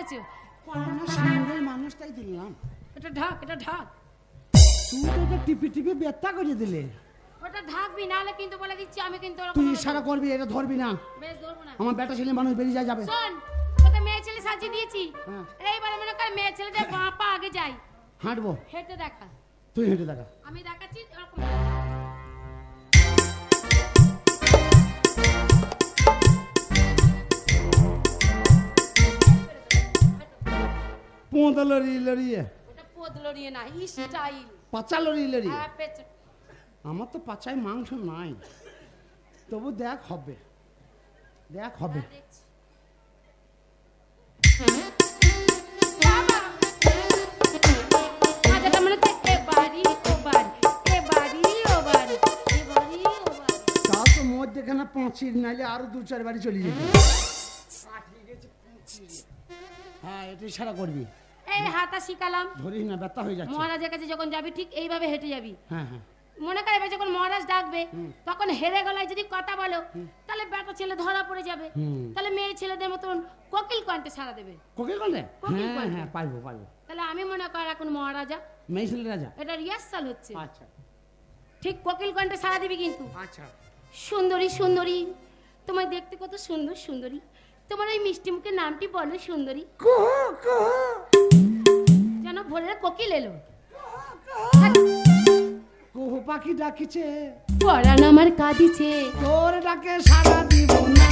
করেছো? না সুন্দর মানুষটাই দিলাম। এটা ঢাক, এটা ঢাক। তুই তো এটা টিপি টিপি বেত্তা করে দিলে। ওটা ঢাকবি, নাহলে কিন্তু বলে দিচ্ছি আমি কিন্তু ওরকম তুই করবো। ইশারা করবি, এটা ধরবি না। বেশ, ধরবো না। আমার বেটা ছেলে মানুষ বেরিয়ে যাবে। শোন, তোকে মেয়ে ছেলে সাজিয়ে দিয়েছি, হ্যাঁ। এইবারে মনে কর মেয়ে ছেলেটা বাঁ পা আগে যাই, হাঁটবো, হেঁটে দেখা। তুই হেঁটে দেখা। আমি দেখাচ্ছি এরকম। পোঁত লড়িয়ে লড়িয়ে, ওটা পদ লড়িয়ে না, স্টাইল। পাচা লড়িয়ে লড়িয়ে। হ্যাঁ, পেছন। আমার তো পাচায় মাংস নাই, তবু দেখ হবে, দেখ হবে। হ্যাঁ, দেখছি। বাবা! মাথাটা মনে হচ্ছে এ বাড়ি ও বাড়ি, এ বাড়ি ও বাড়ি, এ বাড়ি ও বাড়ি। তাও তো মধ্যেখানে পাঁচির, নাইলে আরো 2-4 বাড়ি চলে যেত। হ্যাঁ, এটা ইশারা করবি, এই হাতা শিখালাম। ধরিস না, ব্যথা হয়ে যাচ্ছে। মহারাজের কাছে যখন যাবি ঠিক এইভাবে হেঁটে যাবি। হ্যাঁ হ্যাঁ, মনে করে এবার যখন মহারাজ ডাকবে তখন হেরে গলায় যদি কথা বলো তাহলে বেটা ছেলে ধরা পড়ে যাবে। তাহলে মেয়ে ছেলেদের মতন কোকিল কণ্ঠে সাড়া দেবে। কোকিল কণ্ঠে? কোকিল হ্যাঁ কণ্ঠে। হ্যাঁ, পাইবো পাইবো। তাহলে আমি মনে কর এখন মহারাজা, মেয়ে ছেলে রাজা। এটা রিহার্সাল হচ্ছে। আচ্ছা ঠিক কোকিল কণ্ঠে সাড়া দিবি কিন্তু। আচ্ছা। সুন্দরী সুন্দরী, তোমায় দেখতে কত সুন্দর সুন্দরী, তোমার ওই মিষ্টি মুখের নামটি বলো সুন্দরী। যেন ভোরের কোকিল এলো। কুহু পাখি ডাকিছে, পরাণ আমার কাঁদিছে, তোর ডাকে সাড়া দিব না।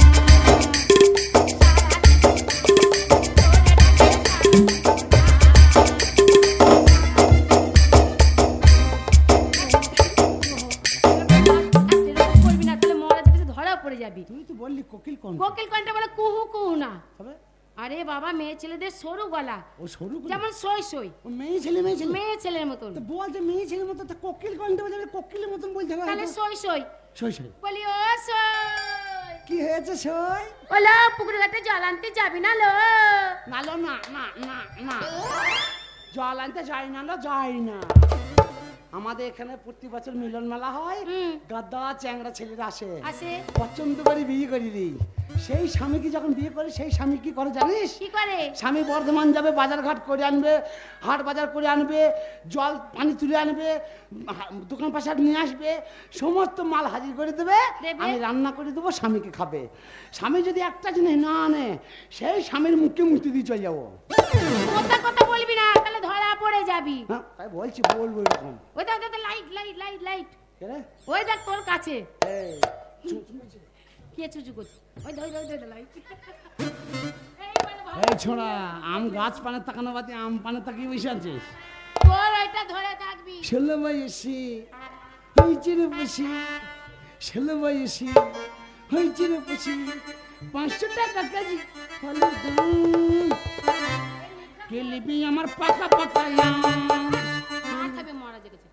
এরকম করবি না, তাহলে মহারাজের কাছে ধরা পড়ে যাবি। তুই তো বললি কোকিল কণ্ঠ, কোকিল কণ্ঠে বলে কুহু কুহু না। তবে আরে বাবা, মেয়ে ছেলেদের সরু গলা, ও সরু করে? যেমন সই সই, ও মেয়ে ছেলে, মেয়ে ছেলে। মেয়ে ছেলের মতন। তো বল যে মেয়ে ছেলের মতো, তা কোকিল কণ্ঠ বলে কোকিলের মতন বলতে হবে। তাহলে সই সই সই সই। বলি, ও সই, কি হয়েছে সই? ওলা পুকুর ঘাটে জল আনতে যাবি না লো? না লো, না না না না, জল আনতে যাই না লো, যাই না। আমাদের এখানে প্রতি বছর মিলন মেলা হয়, গাদা চ্যাংড়া ছেলেরা আসে, আসে। পছন্দ করে বিয়ে করি রি। সেই স্বামীকে যখন বিয়ে করে, সেই স্বামী কি করে জানিস? কি করে? স্বামী বর্ধমান যাবে, বাজার ঘাট করে আনবে, হাট বাজার করে আনবে, জল পানি তুলে আনবে, দোকান পাশার নিয়ে আসবে, সমস্ত মাল হাজির করে দেবে, দেবে। আমি রান্না করে দেবো, স্বামীকে খাবে। স্বামী যদি একটা জিনিস না আনে, সেই স্বামীর মুখে মুক্তি দিয়ে চলে যাবো। কথা কথা বলবি না, তাহলে ধরা পড়ে যাবি। হ্যাঁ, তাই বলছি, বলবো এরকম। ওই দেখ, ওই দেখ, লাইট লাইট লাইট লাইট, কে রে? ওই দেখ তোর কাছে এই, কে চুচু করছে। ওই দেখ, ওই দেখ, লাইট। এই ছোড়া, আম গাছ পানে তাকানো বাতি আম পানে তাকিয়ে বসে আছিস। তোর ওইটা ধরে থাকবি। ছেলে বয়সী হয়েছে রে বসি, ছেলে বয়সী হয়েছে রে বসি, 500 টাকা কেজি ফলের দাম, কে লিবি আমার পাকা পাকা আম। মার খাবে মহারাজের কাছে।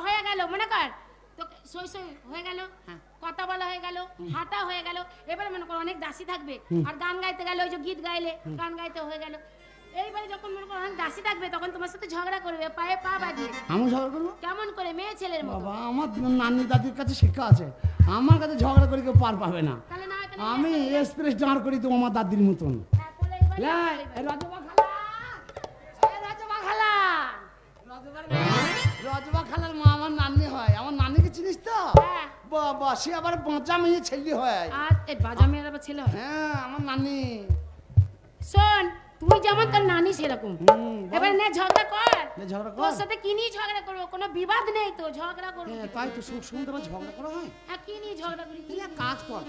হয়ে গেল, মনে কর তোকে সই সই হয়ে গেল, কথা বলা হয়ে গেল, হাঁটা হয়ে গেল। এবারে মনে কর অনেক দাসী থাকবে, আর গান গাইতে গেলে ওই যে গীত গাইলে গান গাইতে হয়ে গেল। এইবারে যখন মনে কর অনেক দাসী থাকবে, তখন তোমার সাথে ঝগড়া করবে পায়ে পা বাজিয়ে। আমি ঝগড়া করবো? কেমন করে? মেয়ে ছেলের মতো। বাবা, আমার নানি দাদির কাছে শিক্ষা আছে, আমার কাছে ঝগড়া করে কেউ পার পাবে না। তাহলে না এখানে আমি এক্সপ্রেস দাঁড় করি দেবো আমার দাদির মতন। হ্যাঁ, তাহলে এইবারে লাই, এই রজবা খালা, এই রজবা খালা, রজবা খালার মা আমার নানি হয়। আমার নানিকে চিনিস তো? হ্যাঁ। বাবা, সে আবার বাঁচা মেয়ে ছেলে হয়। আর এই বাজা মেয়ের আবার ছেলে হয়? হ্যাঁ, আমার নানি। শোন, তুই যেমন তোর নানি সেরকম। বল। এবার নে ঝগড়া কর। নে ঝগড়া কর। তোর সাথে কি নিয়ে ঝগড়া করবো? কোনো বিবাদ নেই তো, ঝগড়া করবো। হ্যাঁ, তাই তো শুনতে আমার ঝগড়া করা হয়। হ্যাঁ, কি নিয়ে ঝগড়া করি? তুই এক কাজ কর,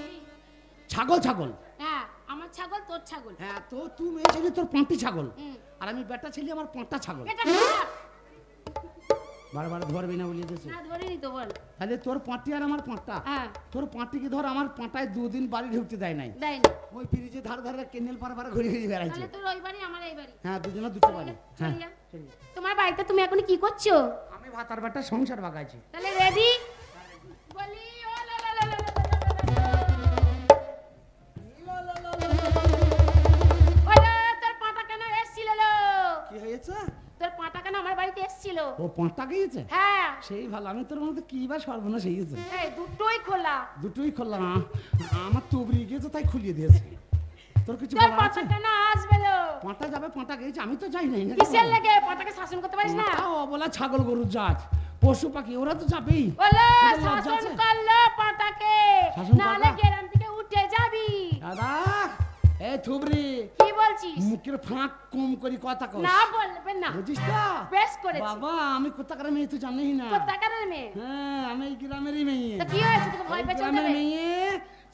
ছাগল ছাগল। হ্যাঁ, আমার ছাগল তোর ছাগল। হ্যাঁ, তো তুই মেয়ে ছেলে, তোর পাঁটি ছাগল, হুম। আর আমি বেটা ছেলে, আমার পাঁটা ছাগল। এটা খারাপ। বারবার ধরবি না বলিয়ে দিয়েছে। না, ধরিনি তো, বল। তাহলে তোর পাঁটি আর আমার পাঁটা, হ্যাঁ, তোর পাঁটিকে ধর, আমার পাঁটায় 2 দিন বাড়ি ঢুকতে দেয় নাই। দেয় না। ওই ফ্রিজে ধারে ধারে কেনেল পার পার ঘুরে ঘুরে বেড়াইছে। তাহলে তোর ওই বাড়ি, আমার এই বাড়ি। হ্যাঁ, দুজনে দুটো বাড়ি। হ্যাঁ, চলিয়া। তোমার বাড়িতে তুমি এখন কি করছো? আমি ভাতার বেটা সংসার বাগাইছি। তাহলে রেডি? বলি, ও লা লা লা লা লা লা লা লা। ওরে, তোর পাটা কেন এসছিল লো? কি হয়েছে? তোর পাটা কেন আমার বাড়িতে এসছিল? ও পাঁটা গিয়েছে? হ্যাঁ, সেই ভালো, আমি তোর মধ্যে কি বা সর্বনাশ হয়েছে। এই দুটোই খোলা। দুটোই খুললাম, আমার তুবড়ি গিয়েছে তাই খুলিয়ে দিয়েছে। তোর কিছু তোর বলার পাটা আছে? কেন আসবে লো? পাঁটা যাবে, পাঁটা গেছে, আমি তো যাই নাই। কিসের লেগে পাটাকে শাসন করতে পারিস না? বলা ছাগল গরুর জাত, পশু পাখি ওরা তো যাবেই। বলে ওদের লজ্জা শাসন আছে? করলো পাটাকে, শাসন নালে করবা? গ্রাম থেকে উঠে যাবি। দাদা এ থুবরি, কি বলছিস? মুখের ফাঁক কম করি কথা কস। না বলবে না। বুঝিস তো? বেশ করেছিস। বাবা আমি কোথাকার মেয়ে তুই জানিস না। কোথাকারের মেয়ে? হ্যাঁ আমি এই গ্রামেরই মেয়ে। তা কি হয়েছে, তোকে ভয় এই পেয়েছে গ্রামের দেবে? মেয়ে,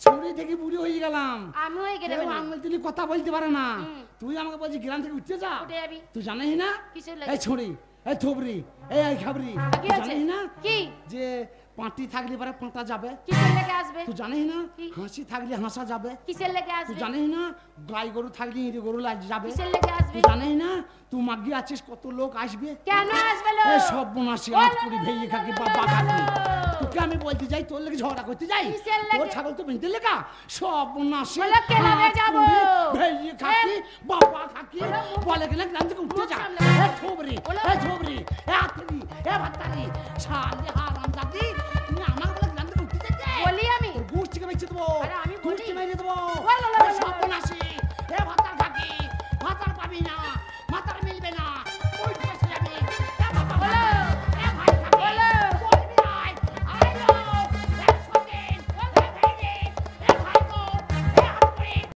ছুরি থেকে বুড়ি হয়ে গেলাম। আমিও এই কেউ গ্রামের আঙুল দিলে কথা বলতে পারে না। হুম। তুই আমাকে বলছিস গ্রাম থেকে উঠতে যা, উঠে যাবি। তুই জানিস না? কিসের এই লাগে? ছুরি, এই থুবরি, এই খাবরি, কি তুই আছে? জানিস না কি? যে পাঁটি থাকলে পরে পাঁটা যাবে? কিসের লেগে আসবে? তুই জানিস না কি? হাসি থাকলে হাসা যাবে? কিসের লেগে তুই আসবে? জানিস না গাই গরু থাকলে ইঁড়ি গরু যাবে? কিসের লেগে আসবে? তুই জানিস না তুই মাগি আছিস কত লোক আসবে? কেন আসবে লো? এ সব বোনাসি আট কুড়ি ভেঙে খাকি বাবা খাকি। তোকে আমি বলতে যাই তোর লেগে ঝগড়া করতে যাই? কিসের লেগে? তোর ছাগল তো বেঁধে লেখা সব বোনাসি বলে কেলাবে যাবো। ভেঙে খাকি বাবা খাকি বলে বলে কিনা গ্রাম থেকে উঠতে যা। সামনে এ থুবরি, এ থুবরি, এ আতরি, এ ভাতারি শালি হারাম জাতি, তুমি আমাকে